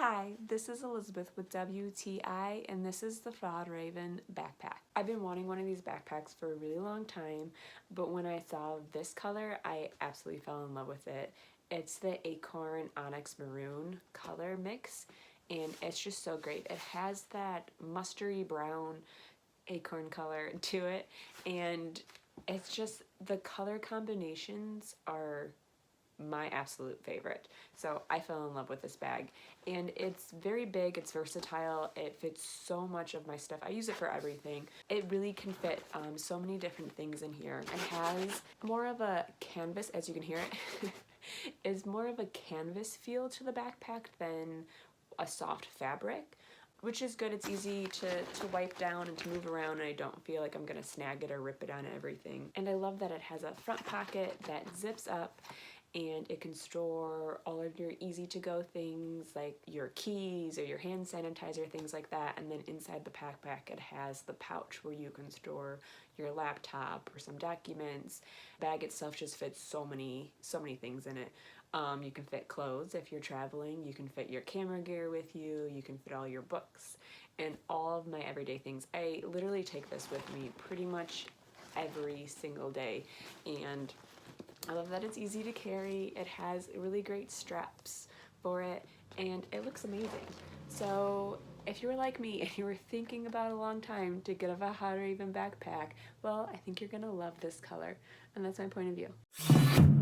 Hi, this is Elizabeth with WTI, and this is the Fjallraven backpack. I've been wanting one of these backpacks for a really long time, but when I saw this color, I absolutely fell in love with it. It's the Acorn Onyx Maroon color mix, and it's just so great. It has that mustardy brown acorn color to it, and it's just, the color combinations are my absolute favorite. So I fell in love with this bag, and it's very big, it's versatile, it fits so much of my stuff. I use it for everything. It really can fit so many different things in here. It has more of a canvas, as you can hear it, is more of a canvas feel to the backpack than a soft fabric, which is good. It's easy to wipe down and to move around, and I don't feel like I'm gonna snag it or rip it on everything. And I love that it has a front pocket that zips up, and it can store all of your easy to go things like your keys or your hand sanitizer, things like that. And then inside the backpack it has the pouch where you can store your laptop or some documents. The bag itself just fits so many things in it. You can fit clothes if you're traveling, you can fit your camera gear with you, you can fit all your books and all of my everyday things. I literally take this with me pretty much every single day, and I love that it's easy to carry. It has really great straps for it, and it looks amazing. So if you were like me and you were thinking about a long time to get a Fjallraven backpack, well, I think you're gonna love this color, and that's my point of view.